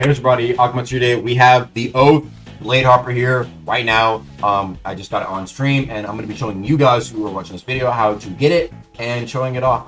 Here's everybody, Akuma today. We have the Oath Bladeharper here right now. I just got it on stream, and I'm going to be showing you guys who are watching this video how to get it and showing it off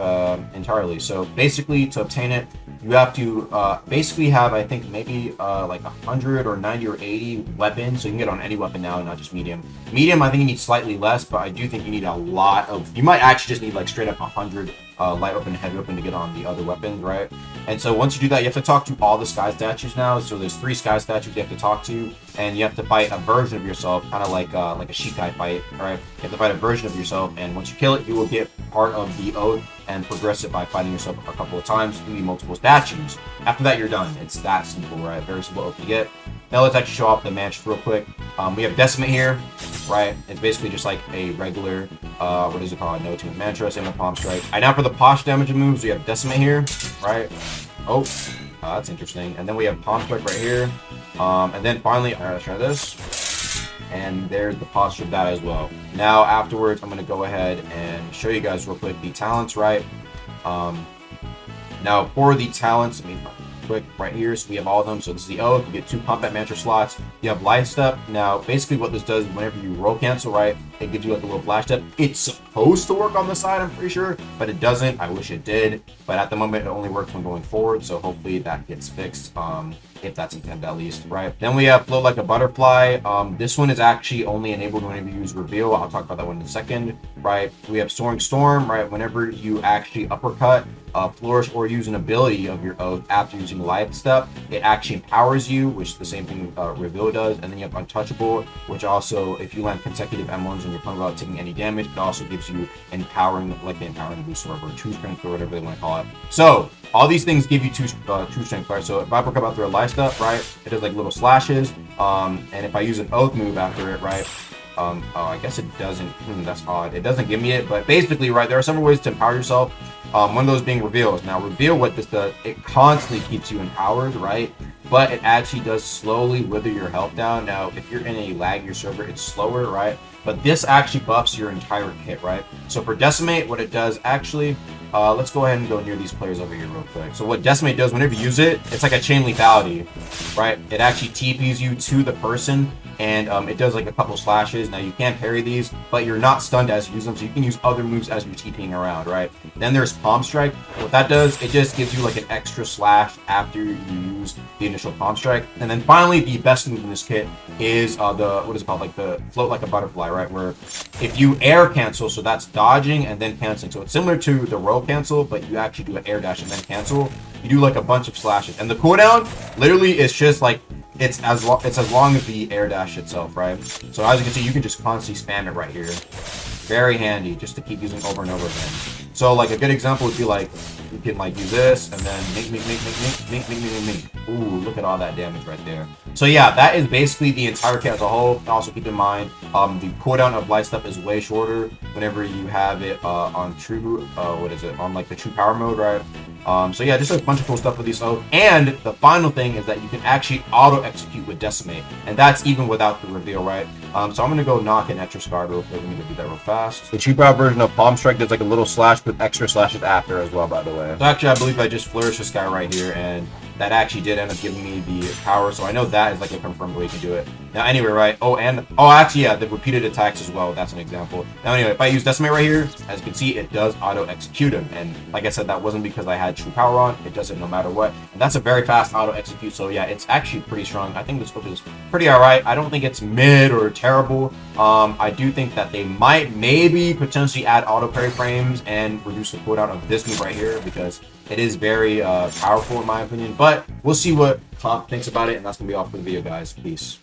entirely. So basically, to obtain it, you have to basically have, I think, maybe like 100 or 90 or 80 weapons. So you can get it on any weapon now, not just medium. Medium, I think you need slightly less, but I do think you need a lot of. You might actually just need like straight up 100 light weapon and heavy weapon to get on the other weapons, right? And so once you do that, you have to talk to all the sky statues now. So there's 3 sky statues you have to talk to, and you have to fight a version of yourself, kind of like a Shikai fight, right? You have to fight a version of yourself, and once you kill it, you will get part of the Oath and progress it by fighting yourself a couple of times through the multiple statues. After that, you're done. It's that simple, right? Very simple Oath to get. Now let's actually show off the match real quick. We have Decimate here, right? It's basically just like a regular, what is it called? No Team Mantra, same with Palm Strike. Now for the Posh damage moves, we have Decimate here, right? Oh, that's interesting. And then we have Palm Strike right here. And then finally, let's try this. And there's the posture of that as well. Now afterwards, I'm going to go ahead and show you guys real quick the talents, right? Now for the talents, let me quick right here. So we have all of them. So this is the Oath. You get 2 combat mantra slots. You have life step. Now basically what this does, whenever you roll cancel, right, it gives you like a little flash step. It's supposed to work on the side, I'm pretty sure, but it doesn't. I wish it did, but at the moment it only works when going forward, so hopefully that gets fixed, if that's intended at least, right? Then we have Float Like a Butterfly. This one is actually only enabled whenever you use Reveal. I'll talk about that one in a second, right? We have Soaring Storm, right? Whenever you actually uppercut, flourish, or use an ability of your Oath after using Life Step, it actually empowers you, which is the same thing Reveal does. And then you have Untouchable, which also, if you land consecutive M1s on your opponent without taking any damage, it also gives you empowering, like the empowering boost or 2 strength or whatever they want to call it. So all these things give you 2 strength, right? So if I uppercut after a Life Step, right, it does like little slashes. And if I use an Oath move after it, right, oh, I guess it doesn't. That's odd. It doesn't give me it, but basically, right, there are several ways to empower yourself. One of those being Reveals. Now, Reveal, what this does, it constantly keeps you empowered, right? But it actually does slowly wither your health down. Now, if you're in a laggier server, it's slower, right? But this actually buffs your entire kit, right? So for Decimate, what it does actually, let's go ahead and go near these players over here real quick. So what Decimate does, whenever you use it, it's like a chain lethality, right? It actually TPs you to the person, and it does like a couple slashes. Now you can't parry these, but you're not stunned as you use them, so you can use other moves as you're TPing around, right? Then there's Palm Strike. What that does, it just gives you like an extra slash after you use the initial Palm Strike. And then finally, the best move in this kit is the, what is it called, like the Float Like a Butterfly, right? Where if you air cancel, so that's dodging and then canceling. So it's similar to the roll cancel, but you actually do an air dash and then cancel. You do like a bunch of slashes, and the cooldown literally is just like it's as long as the air dash itself, right? So as you can see, you can just constantly spam it right here. Very handy just to keep using over and over again. So like a good example would be like you can like use this and then make. Ooh, look at all that damage right there. So yeah, that is basically the entire kit as a whole. Also keep in mind the cooldown of light stuff is way shorter whenever you have it on true on like the true power mode, right? So yeah, just a bunch of cool stuff with these Oath. And the final thing is that you can actually auto-execute with Decimate, and that's even without the Reveal, right? So I'm gonna go knock an extra scar real quick. Let me do that real fast. The cheap out version of Palm Strike does like a little slash with extra slashes after as well, by the way. So actually, I believe I just flourished this guy right here, and that actually did end up giving me the power. So I know that is like a confirmed way you can do it. Now anyway, right? Oh, actually, yeah, the repeated attacks as well. That's an example. Now anyway, if I use Decimate right here, as you can see, it does auto-execute him. And like I said, that wasn't because I had true power on. It does it no matter what. And that's a very fast auto-execute. So yeah, it's actually pretty strong. I think this scope is pretty alright. I don't think it's mid or terrible. I do think that they might maybe potentially add auto parry frames and reduce the cooldown of this move right here, because it is very powerful in my opinion. But we'll see what Comp thinks about it, and that's gonna be all for the video, guys. Peace.